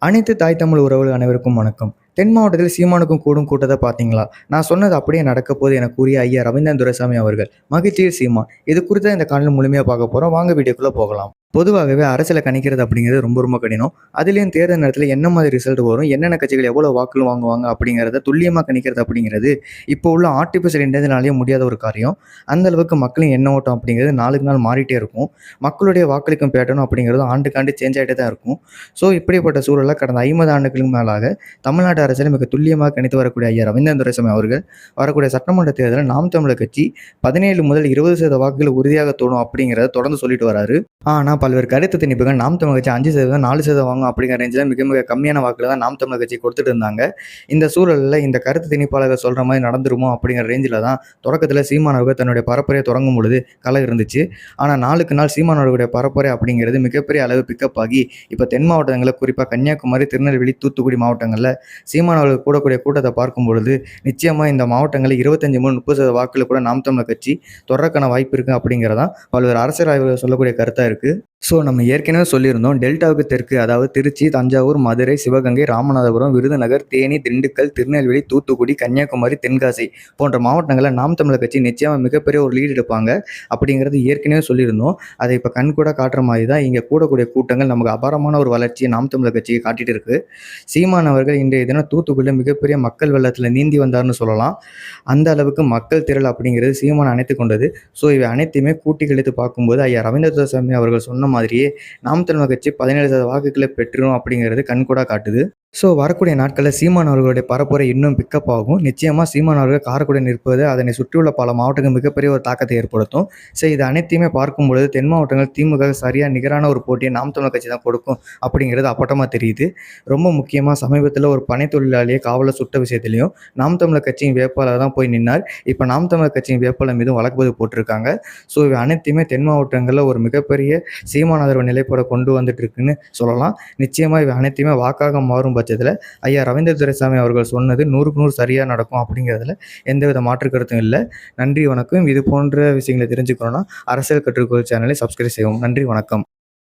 அனைத்து தாய் தமிழ் உறவுகள் அனைவருக்கும் வணக்கம். தென் மாவட்டத்தில் சீமானுக்கும் கூடும் கூட்டத்தை பார்த்தீங்களா? நான் சொன்னது அப்படியே நடக்கப் போகுது என கூறிய ஐயா ரவீந்திரன் துரைசாமி அவர்கள். மகிழ்ச்சியில் சீமான். இது குறித்த இந்த காணொலி முழுமையா பார்க்க போறோம். வாங்க வீடியோக்குள்ள போகலாம். பொதுவாகவே அரசியலை கணிக்கிறது அப்படிங்கிறது ரொம்ப ரொம்ப கடினம். அதுலேயும் தேர்தல் நேரத்தில் என்ன மாதிரி ரிசல்ட் வரும், என்னென்ன கட்சிகள் எவ்வளோ வாக்குகள் வாங்குவாங்க அப்படிங்கிறத துல்லியமாக கணிக்கிறது அப்படிங்கிறது இப்போ உள்ள ஆர்டிஃபிஷியல் இன்டெலிஜென்ஸ்னாலேயே முடியாத ஒரு காரியம். அந்த அளவுக்கு மக்களின் எண்ண ஓட்டம் அப்படிங்கிறது நாளுக்கு நாள் மாறிட்டே இருக்கும். மக்களுடைய வாக்களிக்கும் பேட்டர்னும் அப்படிங்கிறது ஆண்டுக்காண்டு சேஞ்ச் ஆகிட்டே தான் இருக்கும். ஸோ இப்படிப்பட்ட சூழலில் கடந்த 50 ஆண்டுகளுக்கு மேலாக தமிழ்நாட்டு அரசியலை மிக துல்லியமாக கணித்து வரக்கூடிய ஐயா ரவீந்திரன் துரைசாமி அவர்கள் வரக்கூடிய சட்டமன்ற தேர்தலில் நாம் தமிழர் கட்சி 17 முதல் 20% வாக்குகள் உறுதியாக தோணும் அப்படிங்கிறத தொடர்ந்து சொல்லிட்டு வராரு. ஆனால் பல்வேறு கருத்து திணிப்புகள் நாம் தமிழர் கட்சி 5% 4% வாங்கும் அப்படிங்கிற ரேஞ்சில் மிக மிக கம்மியான வாக்குகள் தான் நாம் தமிழர் கட்சி கொடுத்துட்டு இருந்தாங்க. இந்த சூழலில் இந்த கருத்து திணிப்பாளர்கள் சொல்கிற மாதிரி நடந்துருமோ அப்படிங்கிற ரேஞ்சில் தான் தொடக்கத்தில் சீமானவர்கள் தன்னுடைய பரப்புரையை தொடங்கும் பொழுது கலை இருந்துச்சு. ஆனால் நாளுக்கு நாள் சீமானவர்களுடைய பரப்புரை அப்படிங்கிறது மிகப்பெரிய அளவு பிக்கப் ஆகி இப்போ தென் மாவட்டங்களில் குறிப்பாக கன்னியாகுமரி, திருநெல்வேலி, தூத்துக்குடி மாவட்டங்களில் சீமானவர்கள் கூடக்கூடிய கூட்டத்தை பார்க்கும் பொழுது நிச்சயமாக இந்த மாவட்டங்களில் 25 முதல் 30% வாக்குகள் கூட நாம் தமிழர் கட்சி தொடர்க்கான வாய்ப்பு இருக்குது அப்படிங்கிறதான் பல்வேறு அரசியல் ஆய்வுகள் சொல்லக்கூடிய கருத்தாக இருக்குது. ஸோ நம்ம ஏற்கனவே சொல்லியிருந்தோம், டெல்டாவுக்கு தெற்கு அதாவது திருச்சி, தஞ்சாவூர், மதுரை, சிவகங்கை, ராமநாதபுரம், விருதுநகர், தேனி, திண்டுக்கல், திருநெல்வேலி, தூத்துக்குடி, கன்னியாகுமரி, தென்காசி போன்ற மாவட்டங்களில் நாம் தமிழர் கட்சி நிச்சயமாக மிகப்பெரிய ஒரு லீடு எடுப்பாங்க அப்படிங்கிறது ஏற்கனவே சொல்லியிருந்தோம். அதை இப்போ கண்கூட காட்டுற மாதிரி தான் இங்கே கூடக்கூடிய கூட்டங்கள் நமக்கு அபாரமான ஒரு வளர்ச்சியை நாம் தமிழர் கட்சியை காட்டிகிட்டு இருக்குது. சீமான் அவர்கள் இன்றைய தினம் தூத்துக்குடியில் மிகப்பெரிய மக்கள் வெள்ளத்தில் நீந்தி வந்தார்னு சொல்லலாம். அந்த அளவுக்கு மக்கள் திரள் அப்படிங்கிறது சீமான் அணைத்து கொண்டது. ஸோ இவை அனைத்தையுமே கூட்டி கழித்து பார்க்கும்போது ஐயா ரவீந்திர துரைசாமி அவர்கள் சொன்ன மாதிரியே நாம் தமிழர் கட்சி 17% வாக்குகளை பெற்றுரும் அப்படிங்கிறது கண்கூடா காட்டுது. ஸோ வரக்கூடிய நாட்களில் சீமான் அவர்களுடைய பரப்புரை இன்னும் பிக்கப் ஆகும். நிச்சயமாக சீமான் அவர்கள் காரைக்குடி நிற்பது அதனை சுற்றியுள்ள பல மாவட்டங்கள் மிகப்பெரிய ஒரு தாக்கத்தை ஏற்படுத்தும். ஸோ இது அனைத்தையுமே பார்க்கும்பொழுது தென் மாவட்டங்கள் திமுக சரியாக நிகரான ஒரு போட்டியை நாம் தமிழர் கட்சி தான் கொடுக்கும் அப்படிங்கிறது அப்பட்டமாக தெரியுது. ரொம்ப முக்கியமாக சமீபத்தில் ஒரு பனை தொழிலாளியை காவலை சுட்ட விஷயத்திலையும் நாம் தமிழர் கட்சியின் வேட்பாளர் தான் போய் நின்னார். இப்போ நாம் தமிழர் கட்சியின் வேட்பாளர் மீதும் வழக்கு பதிவு போட்டிருக்காங்க. ஸோ இவை அனைத்தையுமே தென் மாவட்டங்களில் ஒரு மிகப்பெரிய சீமான் ஆதரவு நிலைப்பாட கொண்டு வந்துட்டு இருக்குன்னு சொல்லலாம். நிச்சயமாக இவை அனைத்தையுமே வாக்காக மாறும் பட்சத்தில் ஐயா ரவீந்திர துரைசாமி அவர்கள் சொன்னது 100க்கு 100 சரியாக நடக்கும் அப்படிங்கிறதுல எந்தவித மாற்று கருத்தும் இல்லை. நன்றி, வணக்கம். இது போன்ற விஷயங்களை தெரிஞ்சுக்கணும்னா அரசியல் கற்றுக்கொள் சேனலை சப்ஸ்கிரைப் செய்யவும். நன்றி, வணக்கம்.